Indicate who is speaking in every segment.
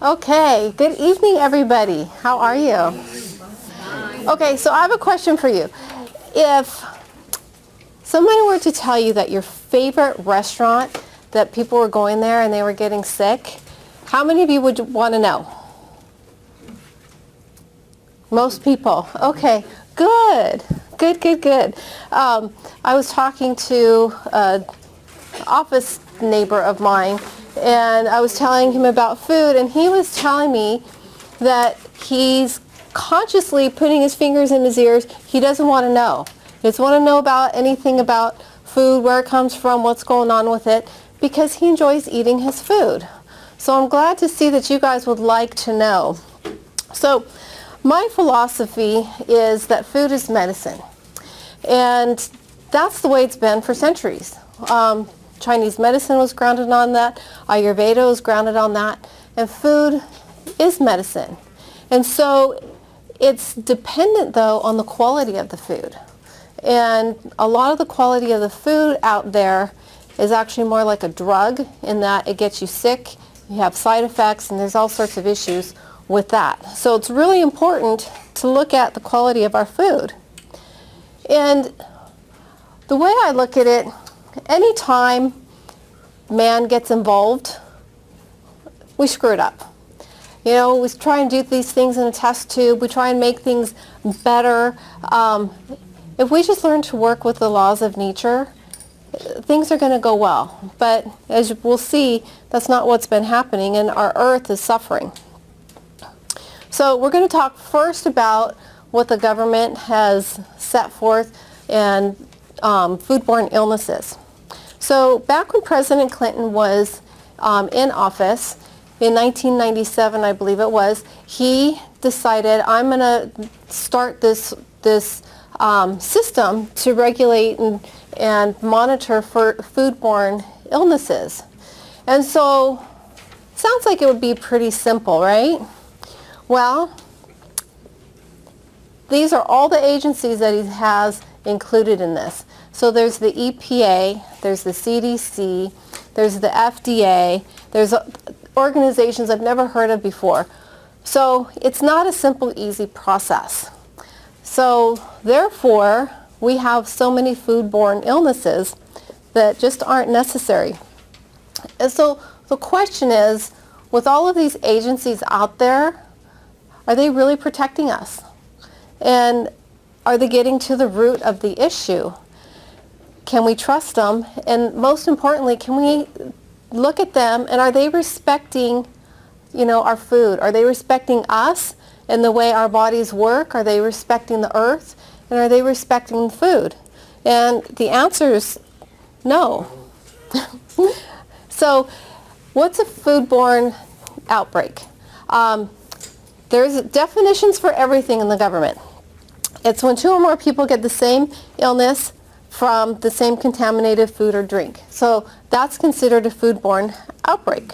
Speaker 1: Okay, good evening everybody. How are you? Okay, so I have a question for you. If somebody were to tell you that your favorite restaurant, that people were going there and they were getting sick, how many of you would want to know? Most people. Okay, good. Good. I was talking to an office neighbor of mine, and I was telling him about food, and he was telling me that he's consciously putting his fingers in his ears. He doesn't want to know. He doesn't want to know about anything about food, where it comes from, what's going on with it, because he enjoys eating his food. So I'm glad to see that you guys would like to know. So my philosophy is that food is medicine. And that's the way it's been for centuries. Chinese medicine was grounded on that. Ayurveda was grounded on that. And food is medicine. And so it's dependent, though, on the quality of the food. And a lot of the quality of the food out there is actually more like a drug in that it gets you sick, you have side effects, and there's all sorts of issues with that. So it's really important to look at the quality of our food. And the way I look at it, anytime man gets involved, we screw it up. You know, we try and do these things in a test tube. We try and make things better. If we just learn to work with the laws of nature, things are going to go well. But as we'll see, that's not what's been happening, and our earth is suffering. So we're going to talk first about what the government has set forth and foodborne illnesses. So back when President Clinton was in office, in 1997, I believe it was, he decided, I'm going to start this system to regulate and monitor for foodborne illnesses. And so, sounds like it would be pretty simple, right? Well, these are all the agencies that he has included in this. So there's the EPA, there's the CDC, there's the FDA, there's organizations I've never heard of before. So it's not a simple, easy process. So therefore, we have so many foodborne illnesses that just aren't necessary. And so the question is, with all of these agencies out there, are they really protecting us? And are they getting to the root of the issue? Can we trust them? And most importantly, can we look at them and are they respecting, our food? Are they respecting us and the way our bodies work? Are they respecting the earth? And are they respecting food? And the answer is no. So what's a foodborne outbreak? There's definitions for everything in the government. It's when two or more people get the same illness from the same contaminated food or drink. So that's considered a foodborne outbreak.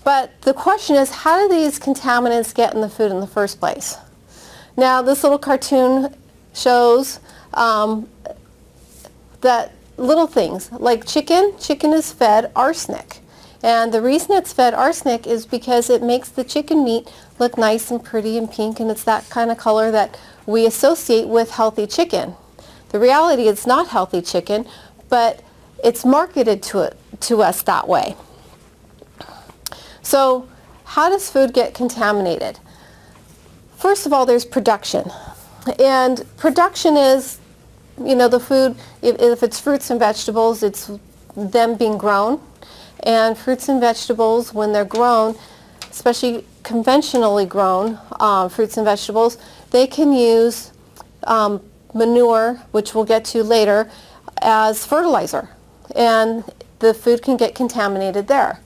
Speaker 1: But the question is, how do these contaminants get in the food in the first place? Now, this little cartoon shows that little things, like chicken is fed arsenic. And the reason it's fed arsenic is because it makes the chicken meat look nice and pretty and pink, and it's that kind of color that we associate with healthy chicken. The reality, it's not healthy chicken, but it's marketed to us that way. So how does food get contaminated? First of all, there's production. And production is, the food, if it's fruits and vegetables, it's them being grown. And fruits and vegetables, when they're grown, especially conventionally grown fruits and vegetables, they can use manure, which we'll get to later, as fertilizer. And the food can get contaminated there.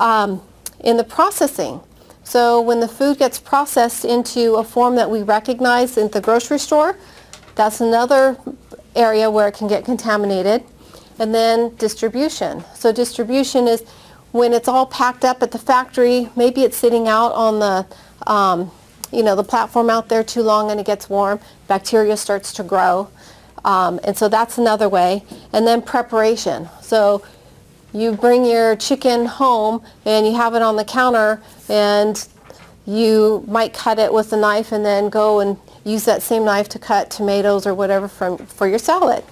Speaker 1: In the processing, so when the food gets processed into a form that we recognize in the grocery store, that's another area where it can get contaminated. And then distribution. So distribution is when it's all packed up at the factory, maybe it's sitting out on the platform out there too long and it gets warm, bacteria starts to grow. And so that's another way. And then preparation. So you bring your chicken home and you have it on the counter, and you might cut it with a knife and then go and use that same knife to cut tomatoes or whatever for your salad.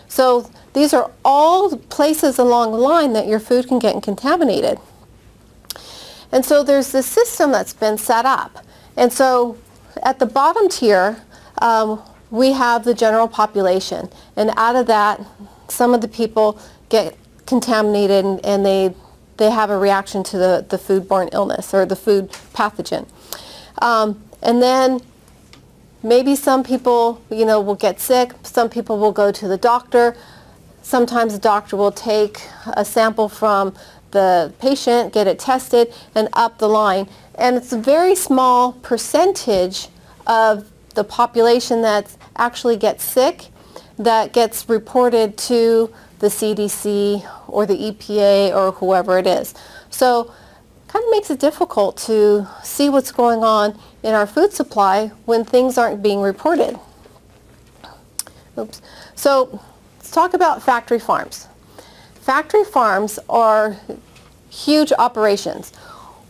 Speaker 1: So these are all places along the line that your food can get contaminated. And so there's this system that's been set up. And so at the bottom tier, we have the general population. And out of that, some of the people get contaminated, and they have a reaction to the foodborne illness or the food pathogen. And then maybe some people, will get sick. Some people will go to the doctor. Sometimes the doctor will take a sample from the patient, get it tested, and up the line. And it's a very small percentage of the population that actually gets sick that gets reported to the CDC or the EPA or whoever it is. So kind of makes it difficult to see what's going on in our food supply when things aren't being reported. Oops. So let's talk about factory farms. Factory farms are huge operations.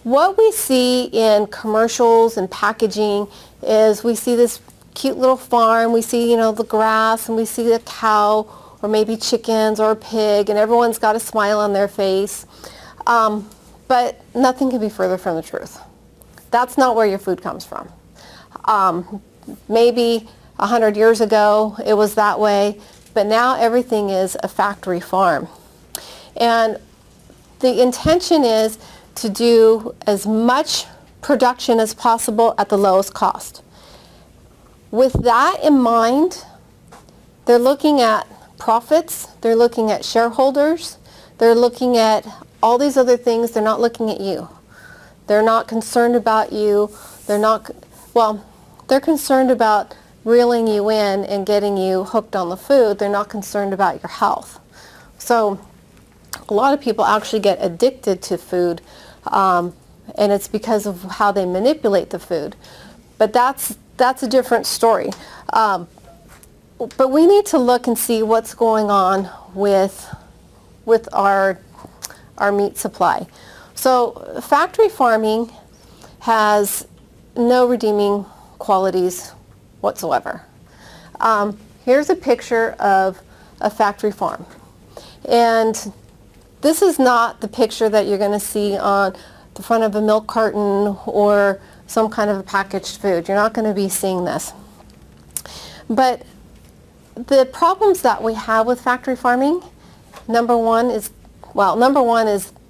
Speaker 1: What we see in commercials and packaging is we see this cute little farm, we see, the grass, and we see a cow or maybe chickens or a pig, and everyone's got a smile on their face. But nothing can be further from the truth. That's not where your food comes from. Maybe 100 years ago it was that way, but now everything is a factory farm. And the intention is to do as much production as possible at the lowest cost. With that in mind, they're looking at profits, they're looking at shareholders, they're looking at all these other things. They're not looking at you. They're not concerned about you. They're concerned about reeling you in and getting you hooked on the food. They're not concerned about your health. So a lot of people actually get addicted to food, and it's because of how they manipulate the food. But that's a different story. But we need to look and see what's going on with our meat supply. So factory farming has no redeeming qualities whatsoever. Here's a picture of a factory farm. And this is not the picture that you're going to see on the front of a milk carton or some kind of a packaged food. You're not going to be seeing this. But the problems that we have with factory farming, number one is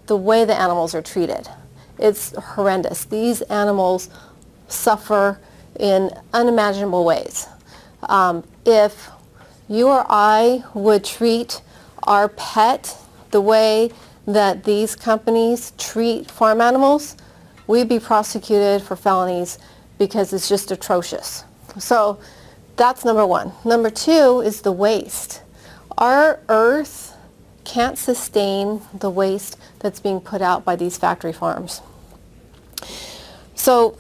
Speaker 1: the way the animals are treated. It's horrendous. These animals suffer in unimaginable ways. If you or I would treat our pet the way that these companies treat farm animals, we'd be prosecuted for felonies because it's just atrocious. So that's number one. Number two is the waste. Our earth can't sustain the waste that's being put out by these factory farms. So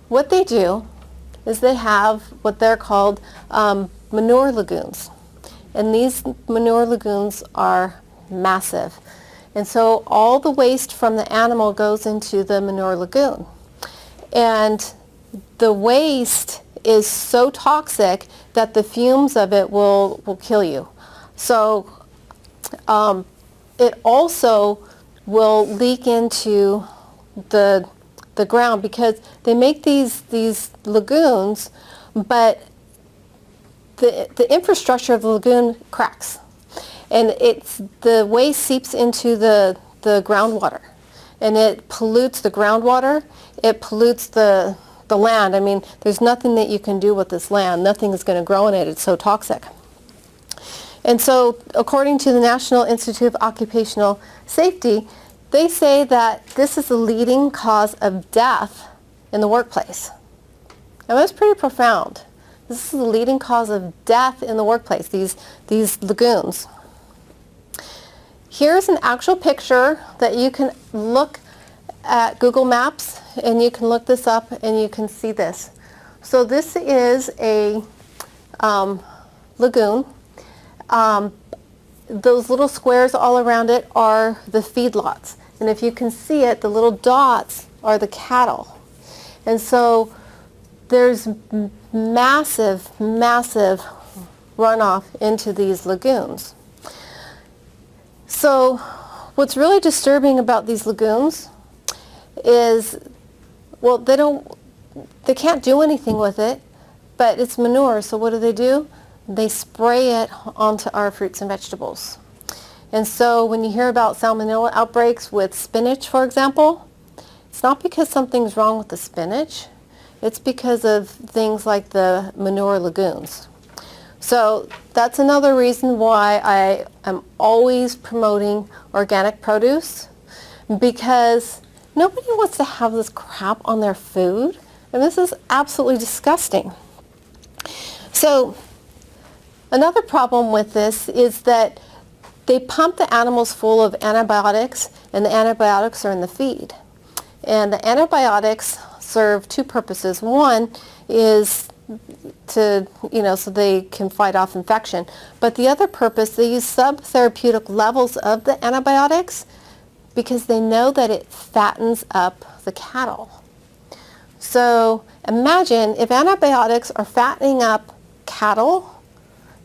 Speaker 1: what they do is they have what they're called manure lagoons. And these manure lagoons are massive. And so all the waste from the animal goes into the manure lagoon. And the waste is so toxic that the fumes of it will kill you. So it also will leak into the ground because they make these lagoons, but the infrastructure of the lagoon cracks, and the waste seeps into the groundwater, and it pollutes the groundwater. It pollutes the land. I mean, there's nothing that you can do with this land. Nothing is going to grow in it. It's so toxic. And so, according to the National Institute of Occupational Safety, they say that this is the leading cause of death in the workplace. Now, that's pretty profound. This is the leading cause of death in the workplace, these lagoons. Here's an actual picture that you can look at Google Maps, and you can look this up and you can see this. So this is a lagoon. those little squares all around it are the feedlots. And if you can see it, the little dots are the cattle. And so there's massive, massive runoff into these lagoons. So what's really disturbing about these lagoons is, well, they can't do anything with it, but it's manure, so what do? They spray it onto our fruits and vegetables. And so when you hear about salmonella outbreaks with spinach, for example, it's not because something's wrong with the spinach, it's because of things like the manure lagoons. So that's another reason why I am always promoting organic produce, because nobody wants to have this crap on their food, and this is absolutely disgusting. So another problem with this is that they pump the animals full of antibiotics, and the antibiotics are in the feed. And the antibiotics serve two purposes. One is to, so they can fight off infection. But the other purpose, they use subtherapeutic levels of the antibiotics because they know that it fattens up the cattle. So imagine if antibiotics are fattening up cattle,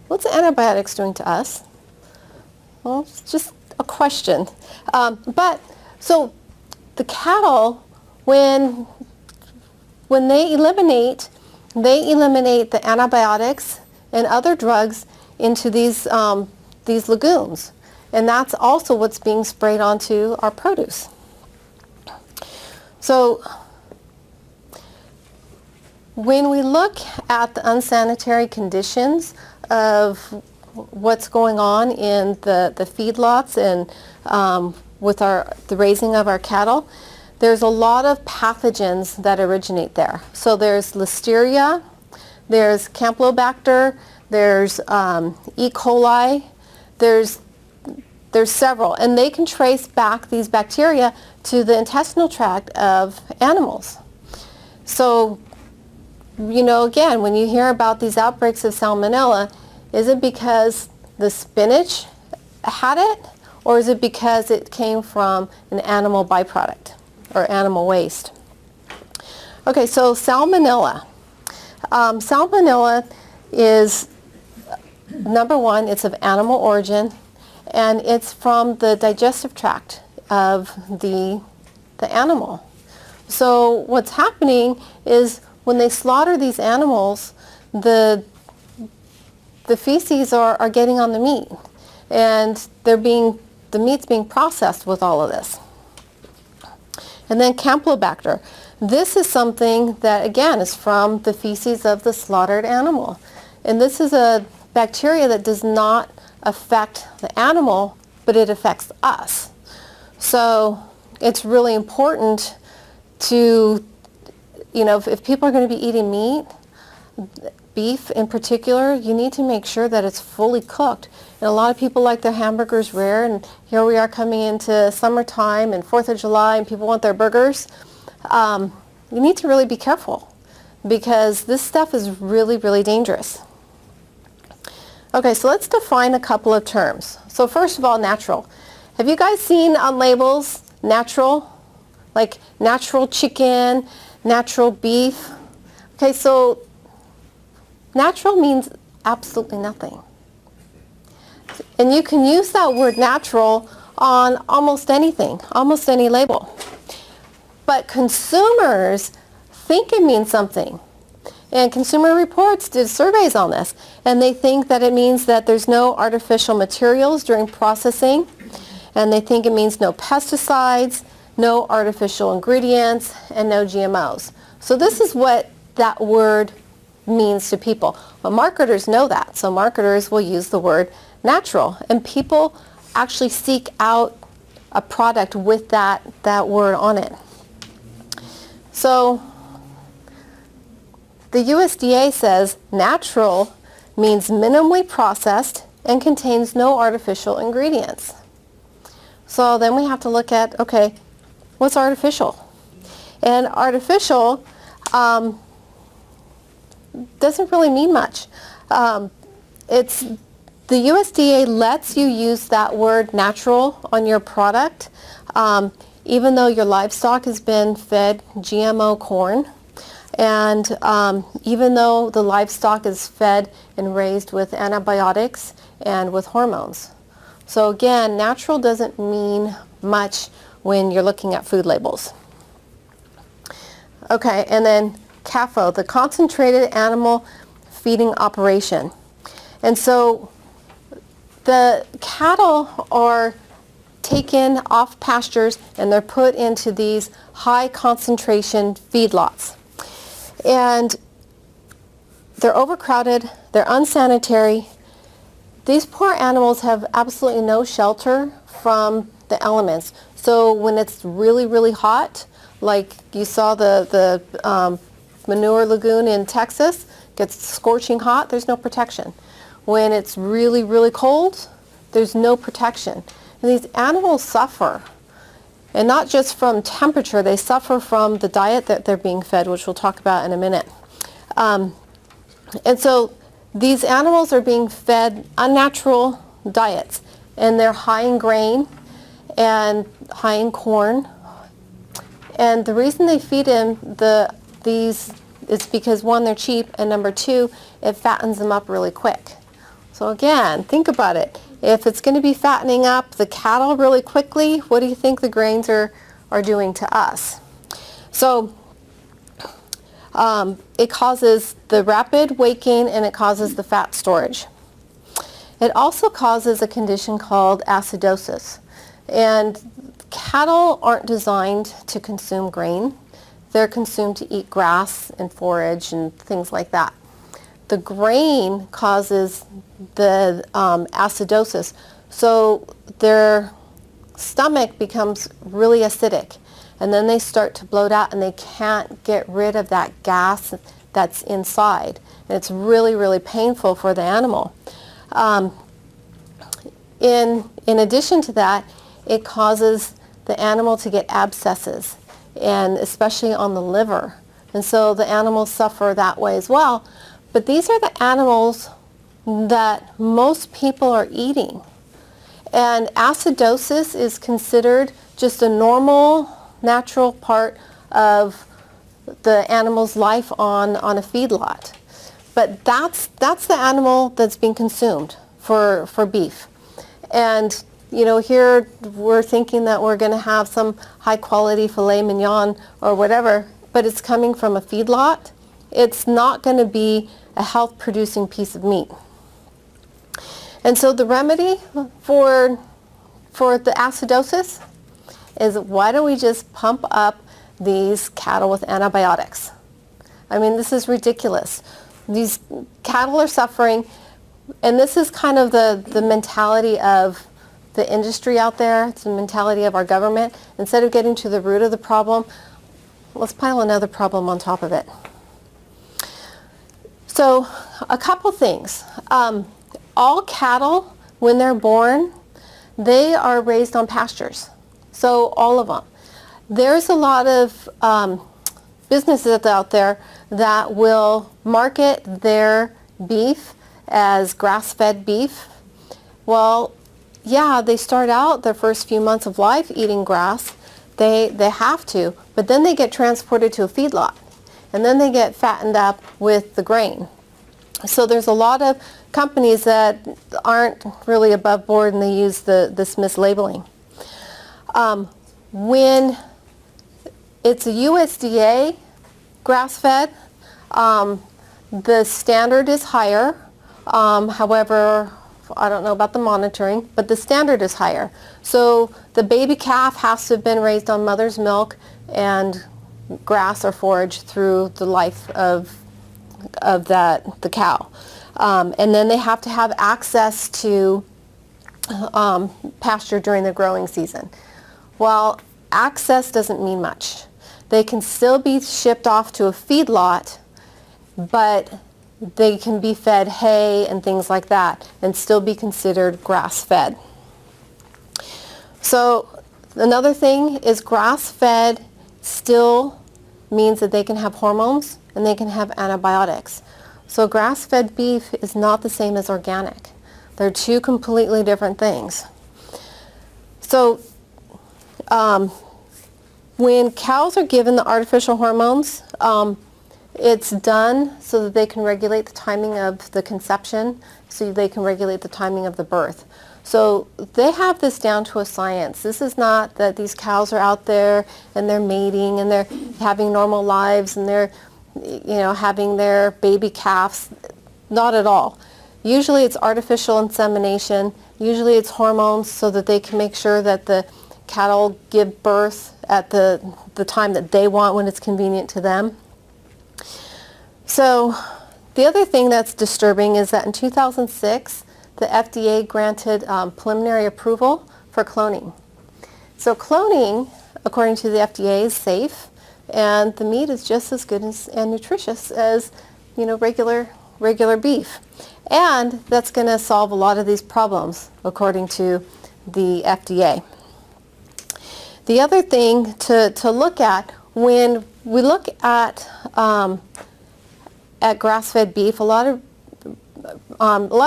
Speaker 1: what's the antibiotics doing to us? Well, it's just a question. So the cattle, when they eliminate the antibiotics and other drugs into these lagoons. And that's also what's being sprayed onto our produce. So when we look at the unsanitary conditions of what's going on in the feedlots and with the raising of our cattle, there's a lot of pathogens that originate there. So there's Listeria, there's Campylobacter, there's E. coli, there's several, and they can trace back these bacteria to the intestinal tract of animals. So, again, when you hear about these outbreaks of salmonella, is it because the spinach had it, or is it because it came from an animal byproduct or animal waste? Okay, so salmonella. Salmonella is, number one, it's of animal origin, and it's from the digestive tract of the animal. So what's happening is when they slaughter these animals, the feces are getting on the meat, and the meat's being processed with all of this. And then Campylobacter. This is something that, again, is from the feces of the slaughtered animal. And this is a bacteria that does not affect the animal, but it affects us. So it's really important to, if people are going to be eating meat, beef in particular, you need to make sure that it's fully cooked. And a lot of people like their hamburgers rare, and here we are coming into summertime and 4th of July, and people want their burgers. You need to really be careful because this stuff is really, really dangerous. Okay, so let's define a couple of terms. So first of all, natural. Have you guys seen on labels natural? Like natural chicken, natural beef? Okay, so natural means absolutely nothing. And you can use that word natural on almost anything, almost any label. But consumers think it means something. And Consumer Reports did surveys on this, and they think that it means that there's no artificial materials during processing, and they think it means no pesticides, no artificial ingredients, and no GMOs. So this is what that word means to people. But marketers know that, so marketers will use the word natural, and people actually seek out a product with that word on it. So the USDA says natural means minimally processed and contains no artificial ingredients. So then we have to look at, okay, what's artificial? And artificial doesn't really mean much. It's The USDA lets you use that word natural on your product, even though your livestock has been fed GMO corn, and even though the livestock is fed and raised with antibiotics and with hormones. So again, natural doesn't mean much when you're looking at food labels. Okay, and then CAFO, the Concentrated Animal Feeding Operation. And so the cattle are taken off pastures and they're put into these high concentration feedlots. And they're overcrowded, they're unsanitary. These poor animals have absolutely no shelter from the elements. So when it's really, really hot, like you saw the manure lagoon in Texas, gets scorching hot, there's no protection. When it's really, really cold, there's no protection. And these animals suffer. And not just from temperature, they suffer from the diet that they're being fed, which we'll talk about in a minute. And so these animals are being fed unnatural diets, and they're high in grain and high in corn. And the reason they feed them these is because, one, they're cheap, and number two, it fattens them up really quick. So again, think about it. If it's going to be fattening up the cattle really quickly, what do you think the grains are doing to us? So it causes the rapid weight gain and it causes the fat storage. It also causes a condition called acidosis. And cattle aren't designed to consume grain. They're consumed to eat grass and forage and things like that. The grain causes the acidosis, so their stomach becomes really acidic, and then they start to bloat out and they can't get rid of that gas that's inside. And it's really, really painful for the animal. In addition to that, it causes the animal to get abscesses, and especially on the liver. And so the animals suffer that way as well. But these are the animals that most people are eating. And acidosis is considered just a normal, natural part of the animal's life on a feedlot. But that's the animal that's being consumed for beef. And here we're thinking that we're going to have some high quality filet mignon or whatever, but it's coming from a feedlot. It's not going to be a health producing piece of meat. And so the remedy for the acidosis is, why don't we just pump up these cattle with antibiotics? I mean, this is ridiculous. These cattle are suffering, and this is kind of the mentality of the industry out there. It's the mentality of our government. Instead of getting to the root of the problem, let's pile another problem on top of it. So a couple things. All cattle, when they're born, they are raised on pastures. So all of them. There's a lot of businesses out there that will market their beef as grass-fed beef. Well, yeah, they start out their first few months of life eating grass. They have to, but then they get transported to a feedlot, and then they get fattened up with the grain. So there's a lot of companies that aren't really above board, and they use this mislabeling. When it's a USDA grass-fed, the standard is higher. However, I don't know about the monitoring, but the standard is higher. So the baby calf has to have been raised on mother's milk and grass or forage through the life of the cow. And then they have to have access to pasture during the growing season. Well, access doesn't mean much. They can still be shipped off to a feedlot, but they can be fed hay and things like that and still be considered grass-fed. So another thing is, grass-fed still means that they can have hormones and they can have antibiotics. So grass-fed beef is not the same as organic. They're two completely different things. So when cows are given the artificial hormones, it's done so that they can regulate the timing of the conception, so they can regulate the timing of the birth. So they have this down to a science. This is not that these cows are out there and they're mating and they're having normal lives and they're, having their baby calves. Not at all. Usually it's artificial insemination. Usually it's hormones so that they can make sure that the cattle give birth at the time that they want when it's convenient to them. So the other thing that's disturbing is that in 2006, the FDA granted preliminary approval for cloning. So cloning, according to the FDA, is safe, and the meat is just as good and nutritious as, regular beef. And that's going to solve a lot of these problems, according to the FDA. The other thing to look at when we look at grass-fed beef, a lot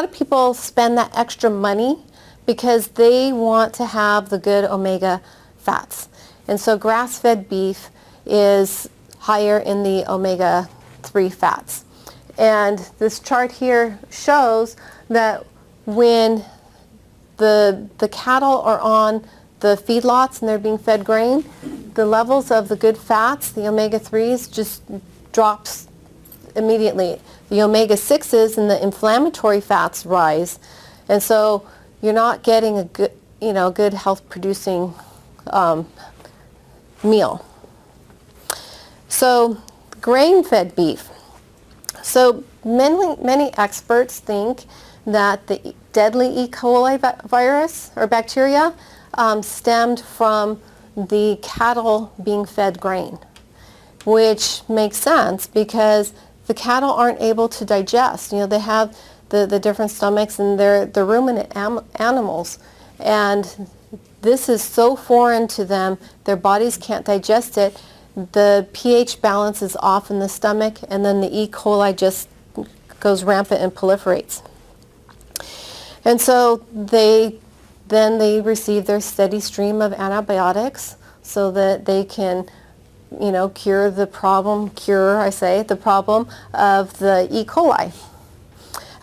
Speaker 1: of people spend that extra money because they want to have the good omega fats. And so grass-fed beef is higher in the omega-3 fats. And this chart here shows that when the cattle are on the feedlots and they're being fed grain, the levels of the good fats, the omega-3s, just drops immediately. The omega-6s and the inflammatory fats rise. And so you're not getting a good, good health-producing meal. So grain-fed beef. So many experts think that the deadly E. coli virus or bacteria stemmed from the cattle being fed grain, which makes sense because the cattle aren't able to digest. They have the different stomachs and they're ruminant animals, and this is so foreign to them, their bodies can't digest it. The pH balance is off in the stomach, and then the E. coli just goes rampant and proliferates. And so they receive their steady stream of antibiotics so that they can, cure the problem of the E. coli.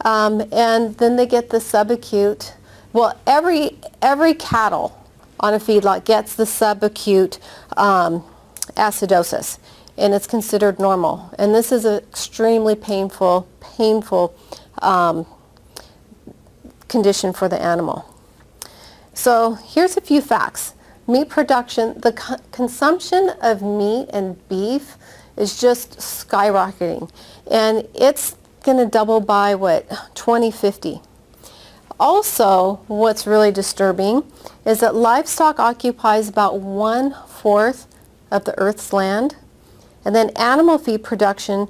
Speaker 1: And then they get the subacute. Well, every cattle on a feedlot gets the subacute acidosis, and it's considered normal. And this is an extremely painful condition for the animal. So here's a few facts. Meat production, the consumption of meat and beef is just skyrocketing, and it's going to double by 2050. Also, what's really disturbing is that livestock occupies about 1/4 of the Earth's land, and then animal feed production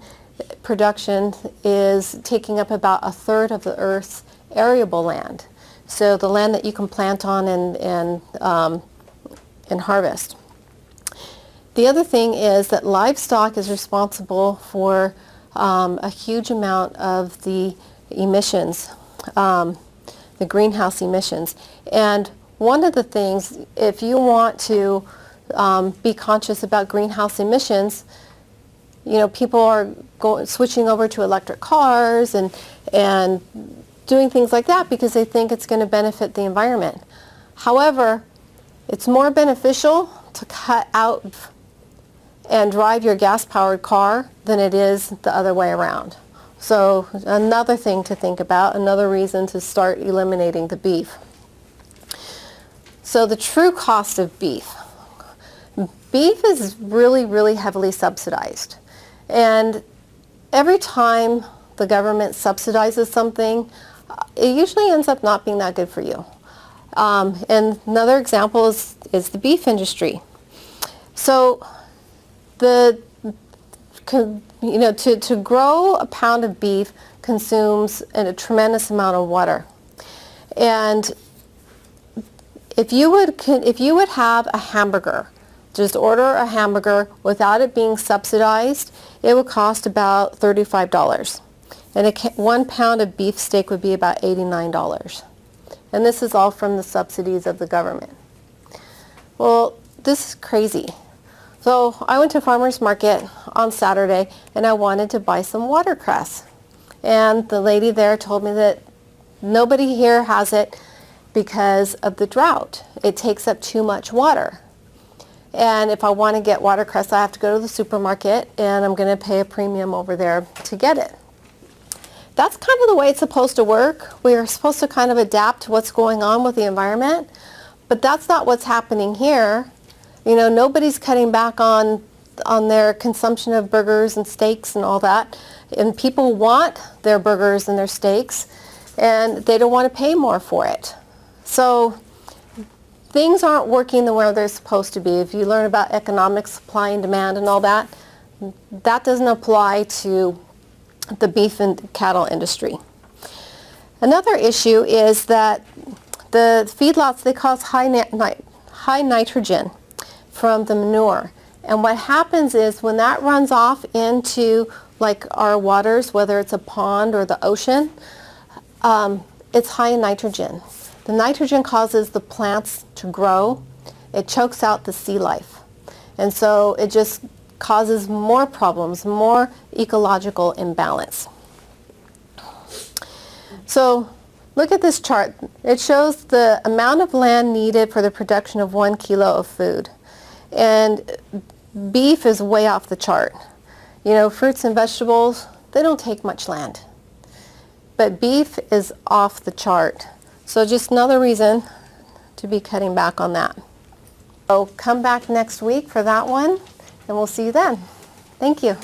Speaker 1: is taking up about 1/3 of the Earth's arable land. So the land that you can plant on and harvest. The other thing is that livestock is responsible for a huge amount of the emissions, the greenhouse emissions. And one of the things, if you want to be conscious about greenhouse emissions, people are switching over to electric cars and doing things like that because they think it's going to benefit the environment. However, it's more beneficial to cut out and drive your gas-powered car than it is the other way around. So another thing to think about, another reason to start eliminating the beef. So the true cost of beef. Beef is really, really heavily subsidized. And every time the government subsidizes something, it usually ends up not being that good for you. And another example is the beef industry. So to grow a pound of beef consumes a tremendous amount of water. And if you would have a hamburger, just order a hamburger without it being subsidized, it would cost about $35. and 1 pound of beef steak would be about $89. And this is all from the subsidies of the government. Well, this is crazy. So I went to farmer's market on Saturday and I wanted to buy some watercress. And the lady there told me that nobody here has it because of the drought. It takes up too much water. And if I want to get watercress, I have to go to the supermarket and I'm going to pay a premium over there to get it. That's kind of the way it's supposed to work. We are supposed to kind of adapt to what's going on with the environment, but that's not what's happening here. You know, nobody's cutting back on their consumption of burgers and steaks and all that. And people want their burgers and their steaks, and they don't want to pay more for it. So things aren't working the way they're supposed to be. If you learn about economic supply and demand and all that, that doesn't apply to the beef and cattle industry. Another issue is that the feedlots, they cause high nitrogen from the manure. And what happens is when that runs off into like our waters, whether it's a pond or the ocean, it's high in nitrogen. The nitrogen causes the plants to grow. It chokes out the sea life. And so it just causes more problems, more ecological imbalance. So look at this chart. It shows the amount of land needed for the production of 1 kilo of food. And beef is way off the chart. You know, fruits and vegetables, they don't take much land. But beef is off the chart. So just another reason to be cutting back on that. So come back next week for that one, and we'll see you then. Thank you.